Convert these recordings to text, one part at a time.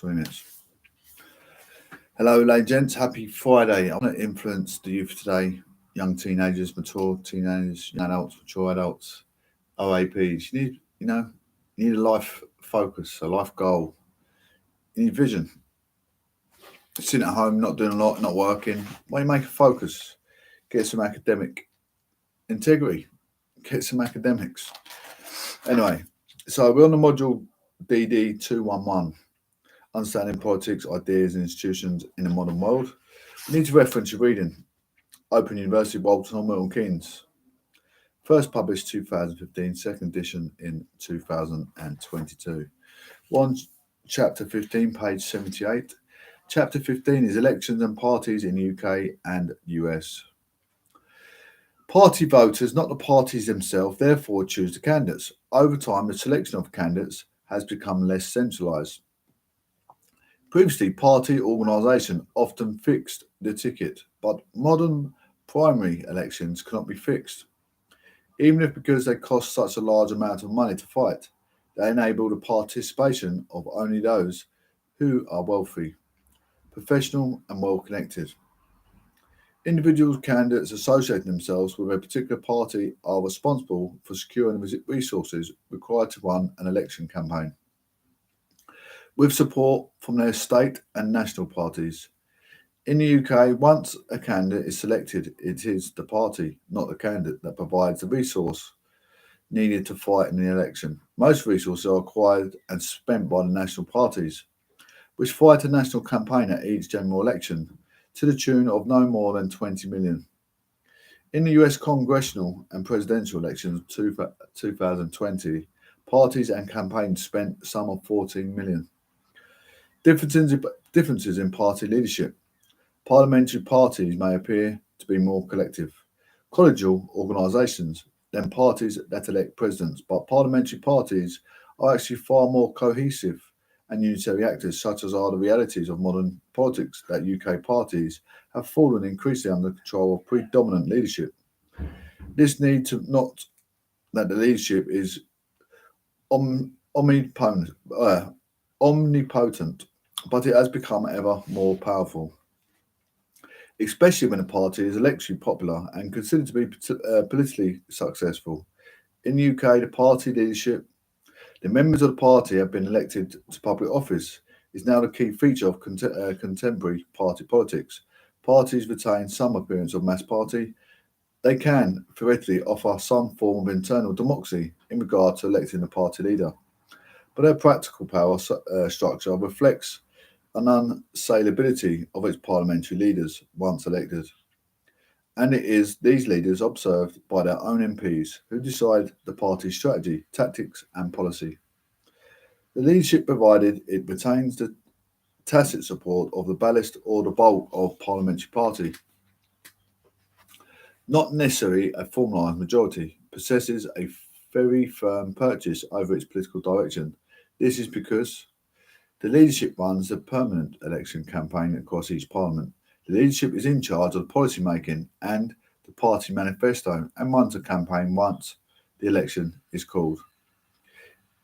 minutes. Hello, ladies and gents. Happy Friday. I want to influence the youth today, young teenagers, mature teenagers, young adults, mature adults, OAPs. You need a life focus, a life goal. You need vision. Sitting at home, not doing a lot, not working. Why you make a focus? Get some academic integrity. Get some academics. Anyway, so we're on the module DD 211. Understanding politics, ideas, and institutions in a modern world. We need to reference your reading. Open University, Walton or Milton Keynes. First published 2015, second edition in 2022. 1 Chapter 15, page 78. Chapter 15 is Elections and Parties in UK and US. Party voters, not the parties themselves, therefore choose the candidates. Over time, the selection of candidates has become less centralised. Previously, party organisation often fixed the ticket, but modern primary elections cannot be fixed. Even if because they cost such a large amount of money to fight, they enable the participation of only those who are wealthy, professional and well connected. Individual candidates associating themselves with a particular party are responsible for securing the resources required to run an election campaign, with support from their state and national parties. In the UK, once a candidate is selected, it is the party, not the candidate, that provides the resource needed to fight in the election. Most resources are acquired and spent by the national parties, which fight a national campaign at each general election to the tune of no more than 20 million. In the US congressional and presidential elections of 2020, parties and campaigns spent a sum of 14 million. Differences in party leadership. Parliamentary parties may appear to be more collective, collegial organisations than parties that elect presidents, but parliamentary parties are actually far more cohesive and unitary actors, such as are the realities of modern politics, that UK parties have fallen increasingly under the control of predominant leadership. This need to not that the leadership is omnipotent, but it has become ever more powerful, especially when a party is electorally popular and considered to be politically successful. In the UK, the party leadership, the members of the party have been elected to public office, is now the key feature of contemporary party politics. Parties retain some appearance of mass party. They can, theoretically, offer some form of internal democracy in regard to electing the party leader, but their practical power structure reflects an unassailability of its parliamentary leaders once elected. And it is these leaders observed by their own MPs who decide the party's strategy, tactics and policy. The leadership, provided it retains the tacit support of the ballast or the bulk of parliamentary party, not necessarily a formalised majority, possesses a very firm purchase over its political direction. This is because the leadership runs a permanent election campaign across each parliament. The leadership is in charge of policy making and the party manifesto and runs a campaign once the election is called.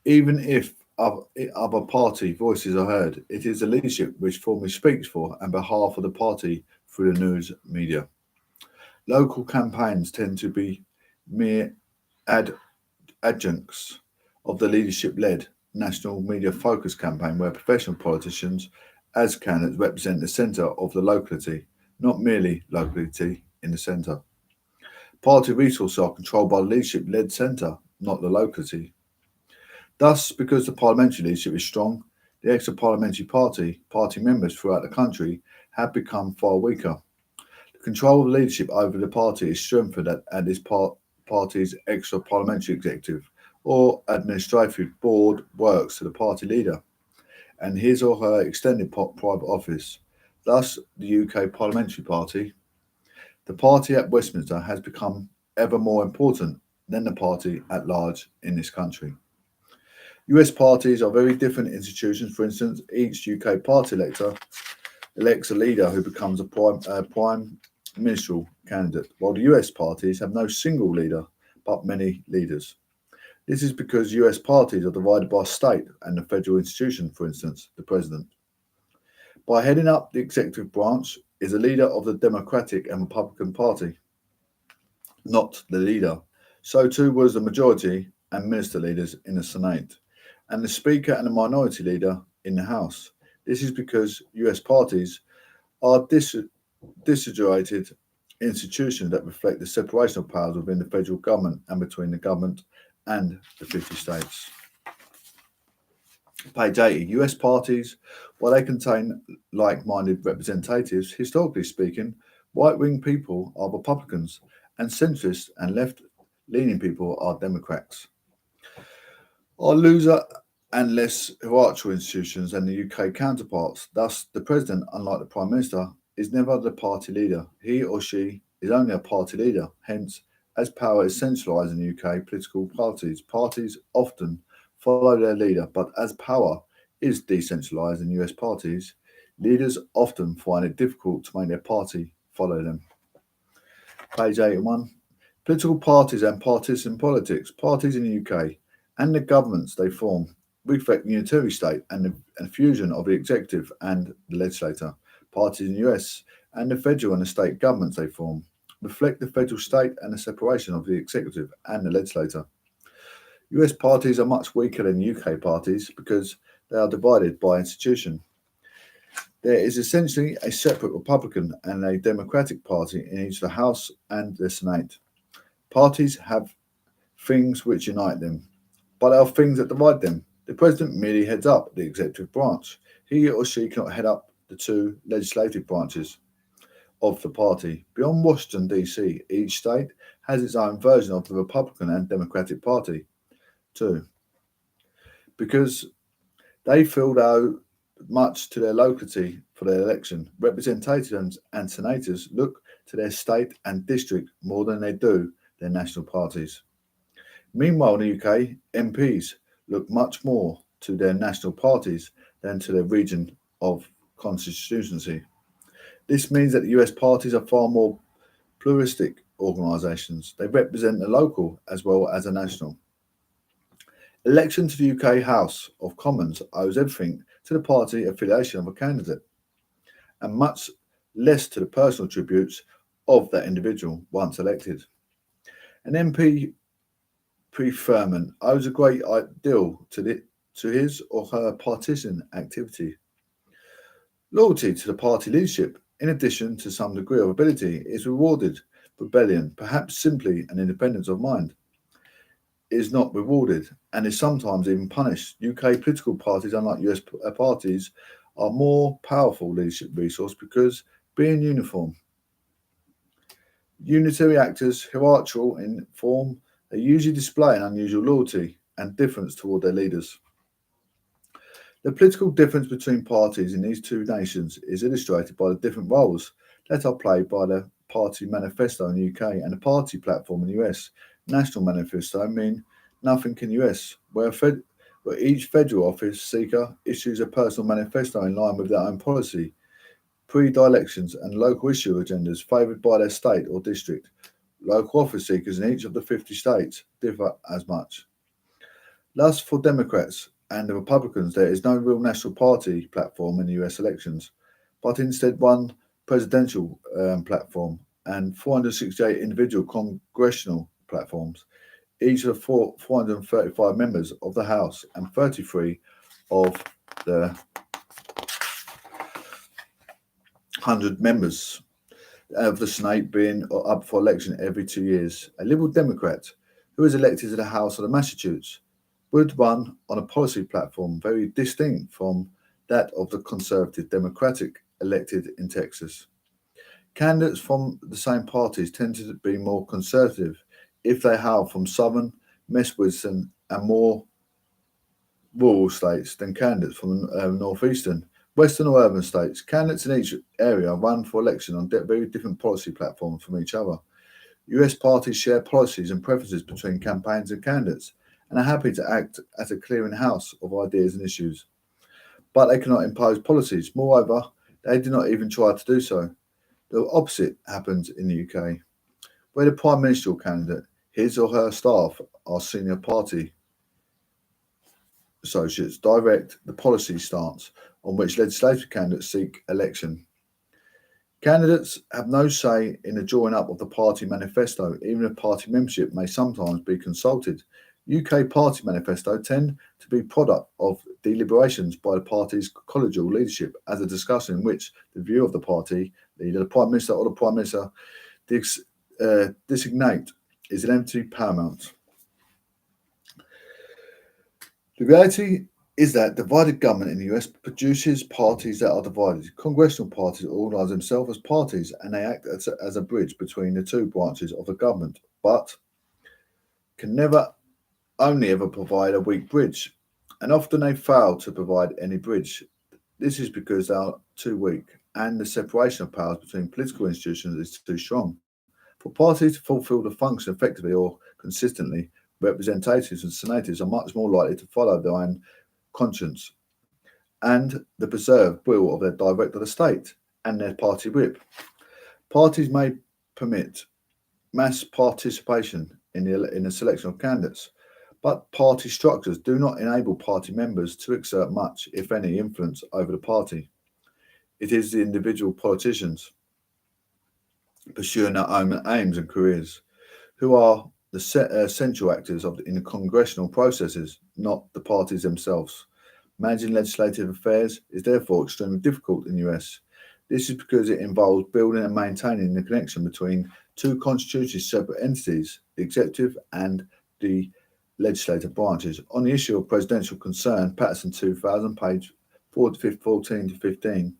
Even if other party voices are heard, it is the leadership which formally speaks for and behalf of the party through the news media. Local campaigns tend to be mere adjuncts of the leadership-led national media focus campaign, where professional politicians as candidates represent the centre of the locality, not merely locality in the centre. Party resources are controlled by the leadership-led centre, not the locality. Thus, because the parliamentary leadership is strong, the extra-parliamentary party members throughout the country have become far weaker. The control of leadership over the party is strengthened at this party's extra-parliamentary executive or administrative board works to the party leader and his or her extended private office. Thus, the UK parliamentary party, the party at Westminster, has become ever more important than the party at large in this country. US parties are very different institutions. For instance, each UK party elector elects a leader who becomes a prime ministerial candidate, while the US parties have no single leader but many leaders. This is because US parties are divided by state and the federal institution, for instance, the president. By heading up the executive branch is a leader of the Democratic and Republican Party, not the leader. So too was the majority and minister leaders in the Senate, and the Speaker and the minority leader in the House. This is because US parties are disintegrated institutions that reflect the separation of powers within the federal government and between the government and the 50 states. Page 80. US parties, while they contain like-minded representatives, historically speaking, right-wing people are Republicans and centrist and left-leaning people are Democrats. Are looser and less hierarchical institutions than the UK counterparts. Thus, the president, unlike the prime minister, is never the party leader. He or she is only a party leader. Hence, as power is centralised in UK political parties often follow their leader, but as power is decentralised in US parties, leaders often find it difficult to make their party follow them. Page 81. Political parties and partisan politics. Parties in the UK and the governments they form reflect the unitary state and the fusion of the executive and the legislature. Parties in the US and the federal and the state governments they form reflect the federal state and the separation of the executive and the legislature. US parties are much weaker than UK parties because they are divided by institution. There is essentially a separate Republican and a Democratic Party in each of the House and the Senate. Parties have things which unite them, but there are things that divide them. The president merely heads up the executive branch. He or she cannot head up the two legislative branches of the party. Beyond Washington, D.C., each state has its own version of the Republican and Democratic Party, too, because they feel they owe much to their locality for their election. Representatives and senators look to their state and district more than they do their national parties. Meanwhile, in the UK, MPs look much more to their national parties than to their region of constituency. This means that the US parties are far more pluralistic organisations. They represent the local as well as the national. Election to the UK House of Commons owes everything to the party affiliation of a candidate, and much less to the personal tributes of that individual once elected. An MP preferment owes a great deal to his or her partisan activity. Loyalty to the party leadership, in addition to some degree of ability, is rewarded. Rebellion, perhaps simply an independence of mind, is not rewarded and is sometimes even punished. UK political parties, unlike US parties, are more powerful leadership resource because, being uniform, unitary actors, hierarchical in form, they usually display an unusual loyalty and difference toward their leaders. The political difference between parties in these two nations is illustrated by the different roles that are played by the party manifesto in the UK and the party platform in the US. National manifesto mean nothing in the US, where each federal office seeker issues a personal manifesto in line with their own policy, pre-elections and local issue agendas favoured by their state or district. Local office seekers in each of the 50 states differ as much. Thus, for Democrats and the Republicans, there is no real national party platform in the US elections, but instead one presidential platform and 468 individual congressional platforms, each of the 435 members of the House and 33 of the 100 members of the Senate being up for election every 2 years. A Liberal Democrat who is elected to the House of the Massachusetts would run on a policy platform very distinct from that of the Conservative Democratic elected in Texas. Candidates from the same parties tend to be more conservative if they hail from southern, Westmisnter and more rural states than candidates from northeastern, western or urban states. Candidates in each area run for election on very different policy platforms from each other. US parties share policies and preferences between campaigns and candidates and are happy to act as a clearinghouse of ideas and issues. But they cannot impose policies. Moreover, they do not even try to do so. The opposite happens in the UK, where the prime ministerial candidate, his or her staff, are senior party associates direct the policy stance on which legislative candidates seek election. Candidates have no say in the drawing up of the party manifesto, even if party membership may sometimes be consulted. UK party manifesto tend to be product of deliberations by the party's collegial leadership as a discussion in which the view of the party leader, the Prime Minister or the Prime Minister designate is inevitably paramount. The reality is that divided government in the US produces parties that are divided. Congressional parties organise themselves as parties and they act as a bridge between the two branches of the government, but can never only ever provide a weak bridge, and often they fail to provide any bridge. This is because they are too weak and the separation of powers between political institutions is too strong. For parties to fulfil the function effectively or consistently, representatives and senators are much more likely to follow their own conscience and the preserved will of their director of the state and their party whip. Parties may permit mass participation in the selection of candidates, but party structures do not enable party members to exert much, if any, influence over the party. It is the individual politicians pursuing their own aims and careers who are the central actors in the congressional processes, not the parties themselves. Managing legislative affairs is therefore extremely difficult in the US. This is because it involves building and maintaining the connection between two constitutionally separate entities, the executive and the legislative branches. On the issue of presidential concern, Patterson 2000, page 14 to 15.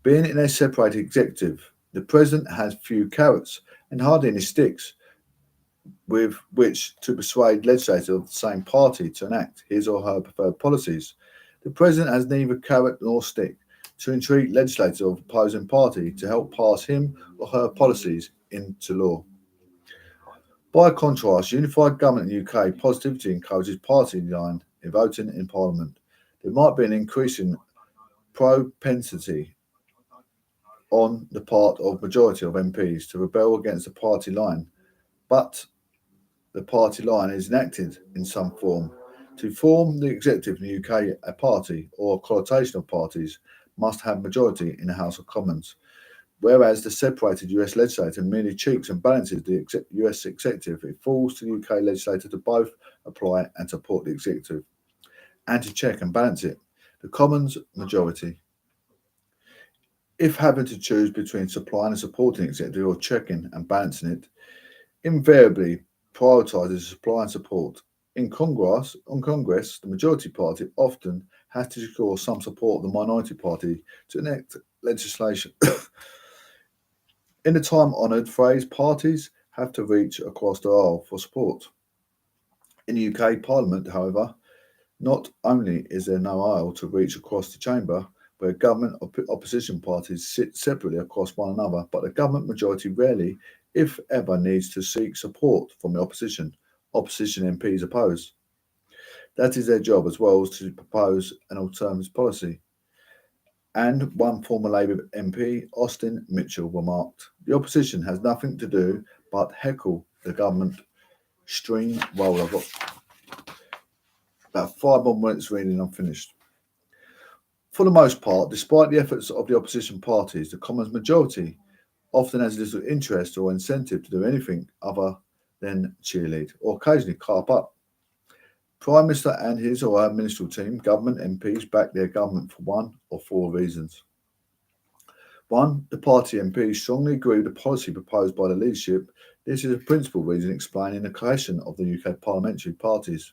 Being in a separated executive, the president has few carrots and hardly any sticks with which to persuade legislators of the same party to enact his or her preferred policies. The president has neither carrot nor stick to entreat legislators of the opposing party to help pass him or her policies into law. By contrast, unified government in the UK positively encourages party line in voting in Parliament. There might be an increasing propensity on the part of majority of MPs to rebel against the party line, but the party line is enacted in some form. To form the executive in the UK, a party or a coalition of parties must have majority in the House of Commons, whereas the separated US legislature merely cheeks and balances the US executive. It falls to the UK legislature to both apply and support the executive, and to check and balance it. The Commons majority, if having to choose between supplying and supporting the executive or checking and balancing it, invariably prioritises supply and support. In Congress, the majority party often has to secure some support of the minority party to enact legislation. In the time-honoured phrase, parties have to reach across the aisle for support. In the UK Parliament, however, not only is there no aisle to reach across the chamber, where government opposition parties sit separately across one another, but the government majority rarely, if ever, needs to seek support from the opposition. Opposition MPs oppose. That is their job, as well as to propose an alternative policy. And one former Labour MP, Austin Mitchell, remarked, "The opposition has nothing to do but heckle the government steamroller." I've got about 5 more minutes reading, I'm finished. For the most part, despite the efforts of the opposition parties, the Commons majority often has little interest or incentive to do anything other than cheerlead or occasionally carp up. Prime Minister and his or her ministerial team, government MPs, back their government for one or four reasons. One, the party MPs strongly agree with the policy proposed by the leadership. This is a principal reason explaining the cohesion of the UK parliamentary parties.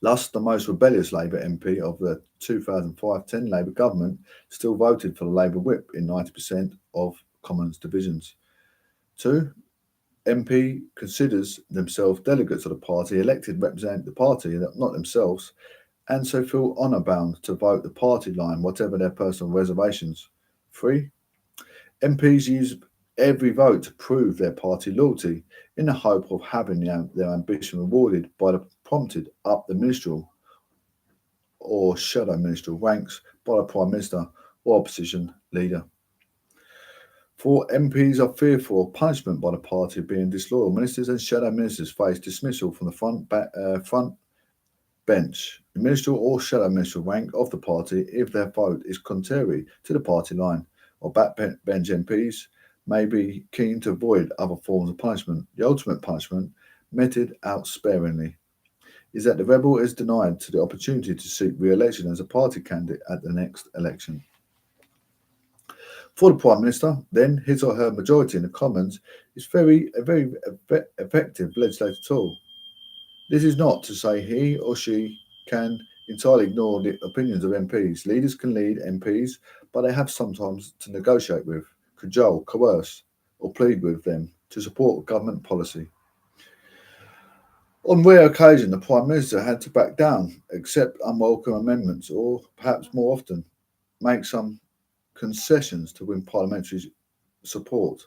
Thus, the most rebellious Labour MP of the 2005-10 Labour government still voted for the Labour whip in 90% of Commons divisions. Two, MP considers themselves delegates of the party, elected represent the party, not themselves, and so feel honour bound to vote the party line, whatever their personal reservations. Three, MPs use every vote to prove their party loyalty in the hope of having their ambition rewarded by the prompted up the ministerial or shadow ministerial ranks by the Prime Minister or opposition leader. 4, MPs are fearful of punishment by the party being disloyal. Ministers and shadow ministers face dismissal from the front bench, the ministerial or shadow ministerial rank of the party if their vote is contrary to the party line, or backbench MPs may be keen to avoid other forms of punishment. The ultimate punishment, meted out sparingly, is that the rebel is denied to the opportunity to seek re-election as a party candidate at the next election. For the Prime Minister, then, his or her majority in the Commons is a very effective legislative tool. This is not to say he or she can entirely ignore the opinions of MPs. Leaders can lead MPs, but they have sometimes to negotiate with, cajole, coerce, or plead with them to support government policy. On rare occasion, the Prime Minister had to back down, accept unwelcome amendments, or perhaps more often, make some concessions to win parliamentary support.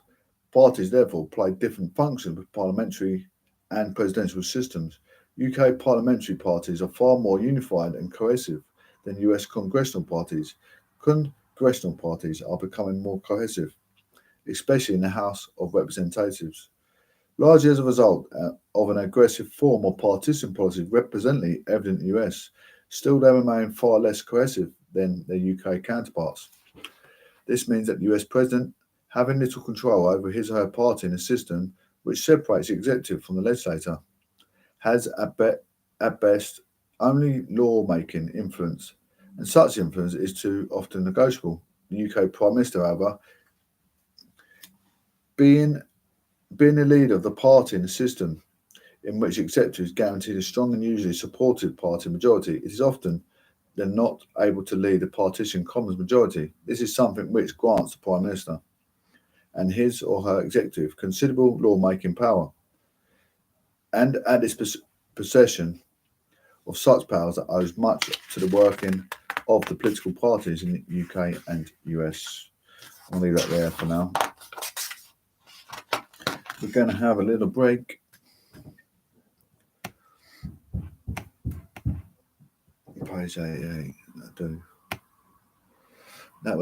Parties therefore play different functions with parliamentary and presidential systems. UK parliamentary parties are far more unified and cohesive than US congressional parties. Congressional parties are becoming more cohesive, especially in the House of Representatives, largely as a result of an aggressive form of partisan policy represently evident in the US. Still, they remain far less cohesive than their UK counterparts. This means that the US president, having little control over his or her party in a system which separates the executive from the legislator, has at best only law-making influence, and such influence is too often negotiable. The UK Prime Minister, however, being the leader of the party in a system in which the executive is guaranteed a strong and usually supported party majority, it is often than not able to lead a partisan Commons majority. This is something which grants the Prime Minister and his or her executive considerable law-making power, and at its possession of such powers that owes much to the working of the political parties in the UK and US. I'll leave that there for now. We're going to have a little break. Page 88, I do.